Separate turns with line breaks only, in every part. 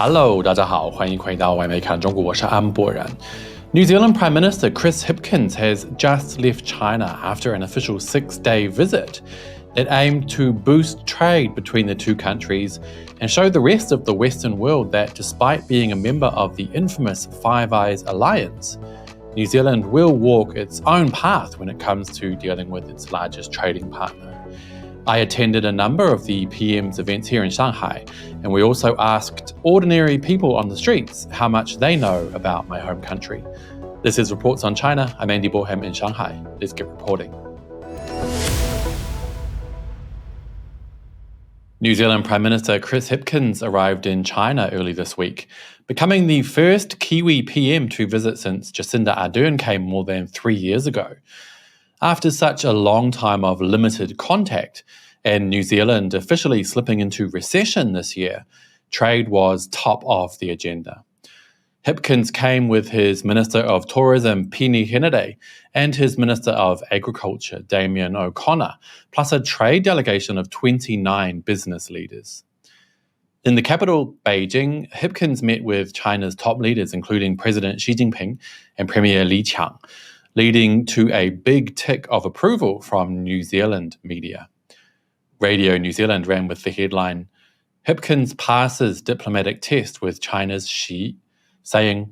Hello， 大家好，欢迎回到外媒看中国，我是安博然。New Zealand Prime Minister Chris Hipkins has just left China after an official 6-day visit that aimed to boost trade between the two countries and show the rest of the Western world that despite being a member of the infamous Five Eyes alliance, New Zealand will walk its own path when it comes to dealing with its largest trading partner. I attended a number of the PM's events here in Shanghai, and we also asked ordinary people on the streets how much they know about my home country. This is Reports on China. I'm Andy Boreham in Shanghai. Let's get reporting. New Zealand Prime Minister Chris Hipkins arrived in China early this week, becoming the first Kiwi PM to visit since Jacinda Ardern came more than 3 years ago. After such a long time of limited contact and New Zealand officially slipping into recession this year, trade was top of the agenda. Hipkins came with his Minister of Tourism, Peeni Henare, and his Minister of Agriculture, Damien O'Connor, plus a trade delegation of 29 business leaders. In the capital, Beijing, Hipkins met with China's top leaders, including President Xi Jinping and Premier Li Qiang, leading to a big tick of approval from New Zealand media. Radio New Zealand ran with the headline, "Hipkins passes diplomatic test with China's Xi," saying,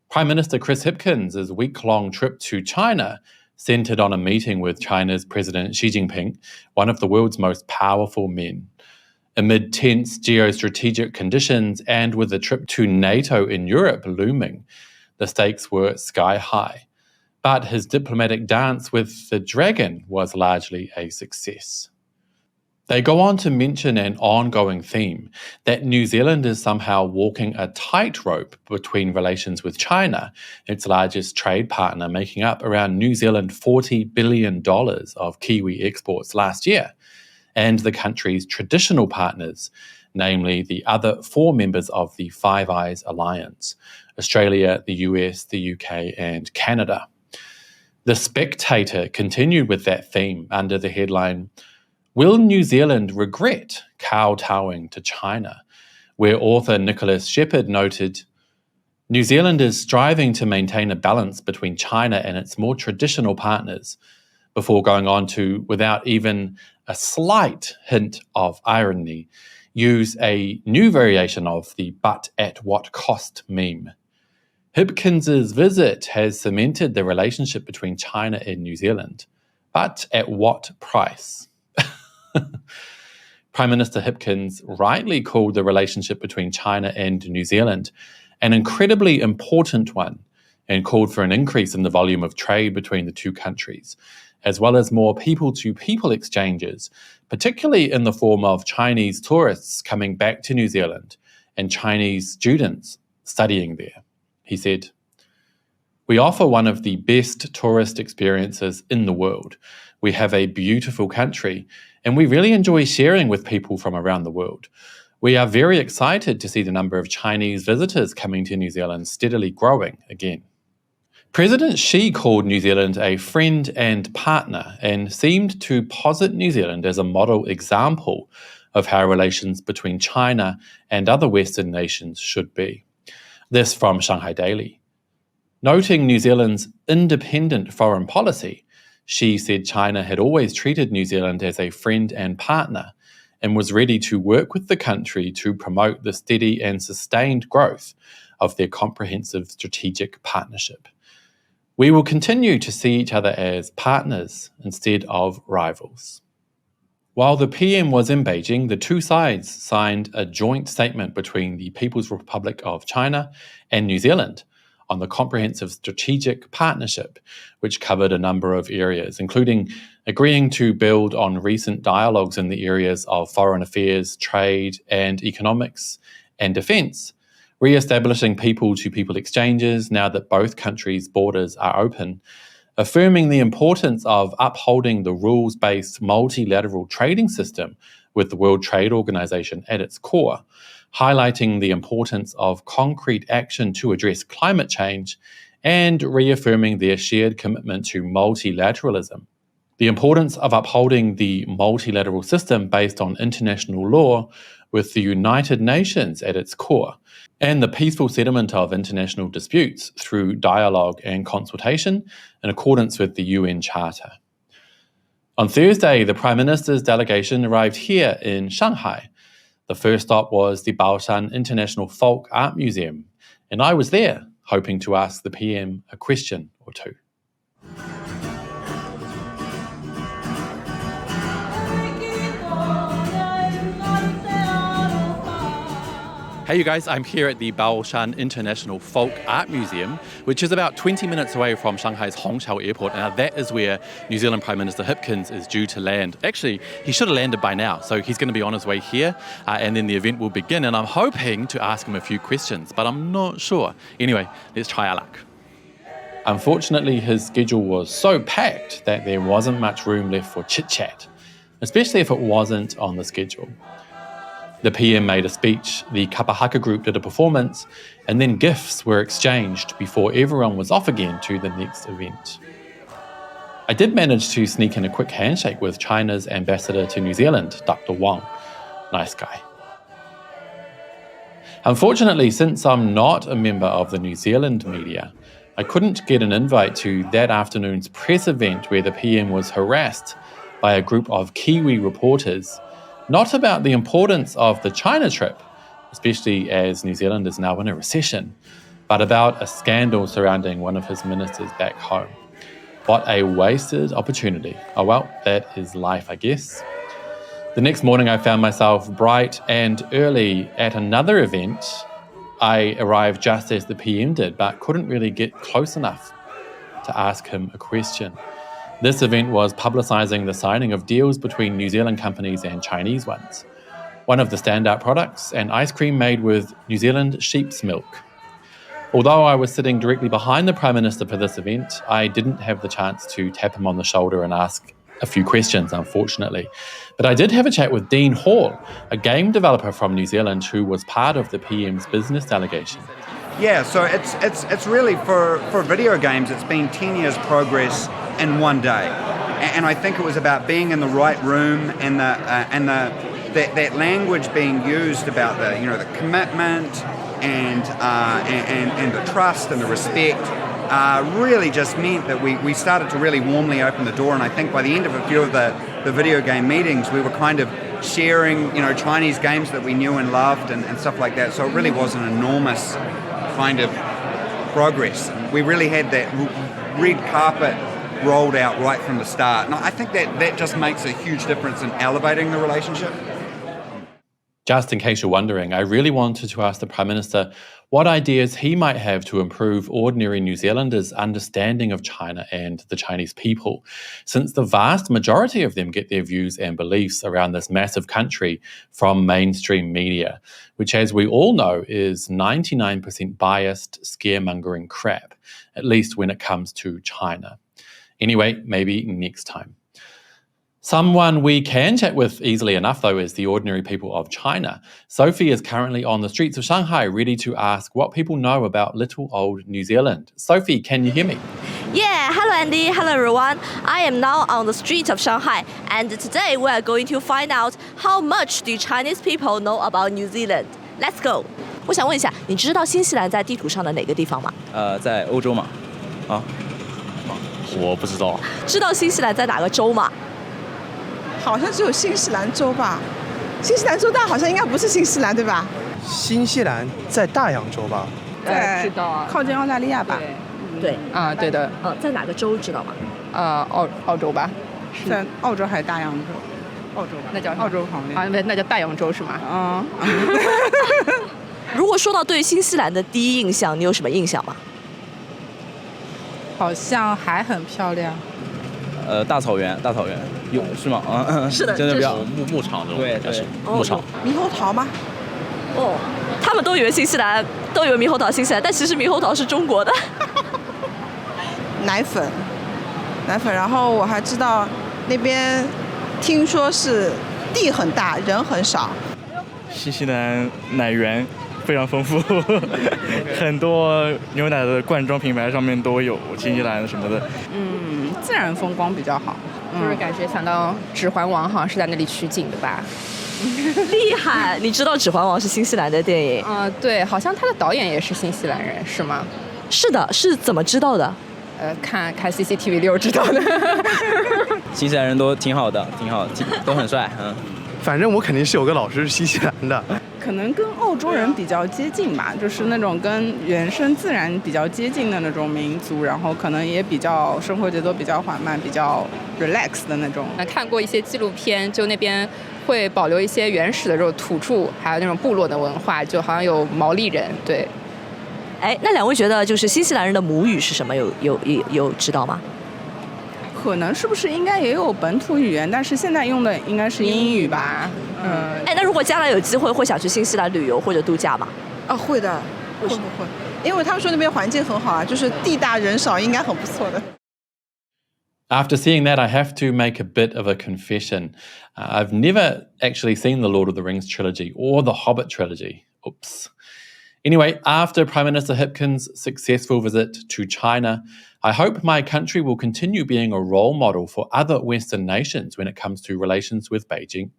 Prime Minister Chris Hipkins' week-long trip to China centered on a meeting with China's President Xi Jinping, one of the world's most powerful men. Amid tense geostrategic conditions and with a trip to NATO in Europe looming, the stakes were sky high. But his diplomatic dance with the dragon was largely a success. They go on to mention an ongoing theme, that New Zealand is somehow walking a tightrope between relations with China, its largest trade partner, making up around New Zealand $40 billion of Kiwi exports last year, and the country's traditional partners, namely the other 4 members of the Five Eyes alliance, Australia, the US, the UK, and Canada. The Spectator continued with that theme under the headline, "Will New Zealand regret kowtowing to China?" where author Nicholas Shepherd noted, "New Zealand is striving to maintain a balance between China and its more traditional partners," before going on to, without even a slight hint of irony, use a new variation of the "but at what cost" meme. Hipkins' visit has cemented the relationship between China and New Zealand. But at what price? Prime Minister Hipkins rightly called the relationship between China and New Zealand an incredibly important one and called for an increase in the volume of trade between the two countries, as well as more people-to-people exchanges, particularly in the form of Chinese tourists coming back to New Zealand and Chinese students studying there. He said, "We offer one of the best tourist experiences in the world. We have a beautiful country, and we really enjoy sharing with people from around the world. We are very excited to see the number of Chinese visitors coming to New Zealand steadily growing again." President Xi called New Zealand a friend and partner and seemed to posit New Zealand as a model example of how relations between China and other Western nations should be. This from Shanghai Daily. Noting New Zealand's independent foreign policy, Xi said China had always treated New Zealand as a friend and partner and was ready to work with the country to promote the steady and sustained growth of their comprehensive strategic partnership. "We will continue to see each other as partners instead of rivals." While the PM was in Beijing, the two sides signed a joint statement between the People's Republic of China and New Zealand on the comprehensive strategic partnership, which covered a number of areas, including agreeing to build on recent dialogues in the areas of foreign affairs, trade and economics, and defence, re-establishing people-to-people exchanges now that both countries' borders are open, affirming the importance of upholding the rules-based multilateral trading system with the World Trade Organization at its core, highlighting the importance of concrete action to address climate change, and reaffirming their shared commitment to multilateralism. The importance of upholding the multilateral system based on international law with the United Nations at its core, and the peaceful settlement of international disputes through dialogue and consultation in accordance with the UN Charter. On Thursday, the Prime Minister's delegation arrived here in Shanghai. The first stop was the Baoshan International Folk Art Museum, and I was there, hoping to ask the PM a question or two. Hey you guys, I'm here at the Baoshan International Folk Art Museum, which is about 20 minutes away from Shanghai's Hongqiao Airport. Now that is where New Zealand Prime Minister Hipkins is due to land. Actually, he should have landed by now, so he's going to be on his way here, and then the event will begin, and I'm hoping to ask him a few questions, but I'm not sure. Anyway, let's try our luck. Unfortunately, his schedule was so packed that there wasn't much room left for chit-chat, especially if it wasn't on the schedule. The PM made a speech, the Kapahaka group did a performance, and then gifts were exchanged before everyone was off again to the next event. I did manage to sneak in a quick handshake with China's ambassador to New Zealand, Dr. Wang. Nice guy. Unfortunately, since I'm not a member of the New Zealand media, I couldn't get an invite to that afternoon's press event where the PM was harassed by a group of Kiwi reporters, not about the importance of the China trip, especially as New Zealand is now in a recession, but about a scandal surrounding one of his ministers back home. What a wasted opportunity. Oh well, that is life, I guess. The next morning I found myself bright and early at another event. I arrived just as the PM did, but couldn't really get close enough to ask him a question. This event was publicising the signing of deals between New Zealand companies and Chinese ones. One of the standout products, an ice cream made with New Zealand sheep's milk. Although I was sitting directly behind the Prime Minister for this event, I didn't have the chance to tap him on the shoulder and ask a few questions, unfortunately. But I did have a chat with Dean Hall, a game developer from New Zealand who was part of the PM's business delegation.
Yeah, so it's really for video games, it's been 10 years progress in one day, and I think it was about being in the right room and that language being used about the commitment and the trust and the respect really just meant that we started to really warmly open the door. And I think by the end of a few of the video game meetings, we were kind of sharing Chinese games that we knew and loved and stuff like that. So it really was an enormous kind of progress. We really had that red carpet rolled out right from the start. And I think that just makes a huge difference in elevating the relationship.
Just in case you're wondering, I really wanted to ask the Prime Minister what ideas he might have to improve ordinary New Zealanders' understanding of China and the Chinese people, since the vast majority of them get their views and beliefs around this massive country from mainstream media, which, as we all know, is 99% biased, scaremongering crap, at least when it comes to China. Anyway, maybe next time. Someone we can chat with easily enough, though, is the ordinary people of China. Sophie is currently on the streets of Shanghai, ready to ask what people know about little old New Zealand. Sophie, can you hear me?
Yeah, hello Andy, hello everyone. I am now on the street of Shanghai, and today we are going to find out how much do Chinese people know about New Zealand. Let's go. 我想问一下，你知道新西兰在地图上的哪个地方吗？
在欧洲嘛。啊，我不知道。
知道新西兰在哪个州吗？
好像只有新西兰州吧，新西兰州大好像应该不是新西兰对吧？
新西兰在大洋洲吧？
知道啊，靠近澳大利亚吧？
对
啊，对的。
在哪个州知道吗？
澳洲吧？在澳洲还是大洋洲？澳洲吧？那叫澳洲旁边啊，那叫大洋洲是吗？啊。
如果说到对新西兰的第一印象，你有什么印象吗？
好像海很漂亮。
大草原有是吗？
是的，
真的比较
牧场这种，
对，
牧场。
猕猴桃吗？
哦，他们都以为新西兰都以为猕猴桃新西兰，但其实猕猴桃是中国的。
奶粉，然后我还知道那边听说是地很大，人很少。
新西兰奶源非常丰富，很多牛奶的罐装品牌上面都有新西兰什么的。
自然风光比较好，
就是感觉想到《指环王》好像是在那里取景的吧。
厉害！你知道《指环王》是新西兰的电影？
对，好像他的导演也是新西兰人，是吗？
是的，是怎么知道的？
看 CCTV6 知道的。
新西兰人都挺好的，挺好，都很帅。
反正我肯定是有个老师是新西兰的。
可能跟澳洲人比较接近吧，就是那种跟原生自然比较接近的那种民族，然后可能也比较生活节奏比较缓慢，比较 relax 的那种。
看过一些纪录片，就那边会保留一些原始的这种土著，还有那种部落的文化，就好像有毛利人。对。
哎，那两位觉得就是新西兰人的母语是什么？有知道吗？
可能是不是应该也有本土语言，但是现在用的应该是英语吧？
哎，那如果将来有机会，会想去新西兰旅游或者度假吗？
会的，会，因为他们说那边环境很好啊，就是地大人少，应该很不错的。
After seeing that, I have to make a bit of a confession. I've never actually seen the Lord of the Rings trilogy or the Hobbit trilogy. Oops. Anyway, after Prime Minister Hipkins' successful visit to China, I hope my country will continue being a role model for other Western nations when it comes to relations with Beijing.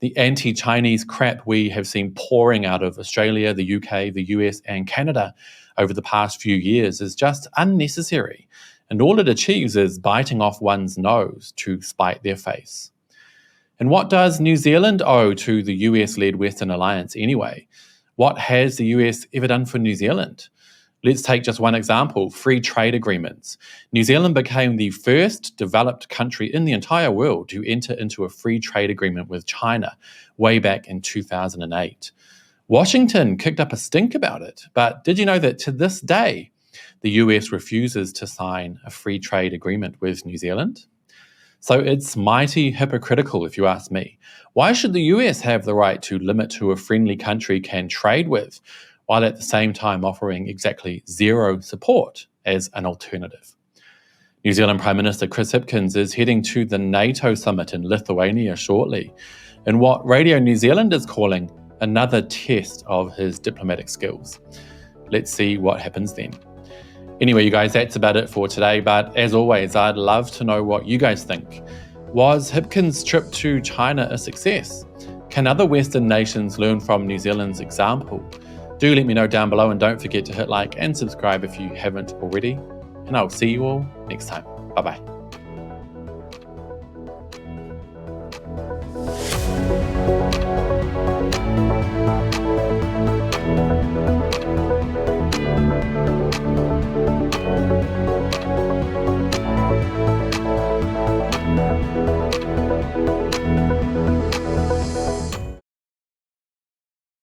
The anti-Chinese crap we have seen pouring out of Australia, the UK, the US, and Canada over the past few years is just unnecessary, and all it achieves is biting off one's nose to spite their face. And what does New Zealand owe to the US-led Western Alliance anyway? What has the US ever done for New Zealand? Let's take just one example, free trade agreements. New Zealand became the first developed country in the entire world to enter into a free trade agreement with China way back in 2008. Washington kicked up a stink about it, but did you know that to this day, the US refuses to sign a free trade agreement with New Zealand? So it's mighty hypocritical, if you ask me. Why should the US have the right to limit who a friendly country can trade with, while at the same time offering exactly zero support as an alternative? New Zealand Prime Minister Chris Hipkins is heading to the NATO summit in Lithuania shortly, in what Radio New Zealand is calling another test of his diplomatic skills. Let's see what happens then. Anyway, you guys, that's about it for today. But as always, I'd love to know what you guys think. Was Hipkins' trip to China a success? Can other Western nations learn from New Zealand's example? Do let me know down below, and don't forget to hit like and subscribe if you haven't already. And I'll see you all next time. Bye-bye.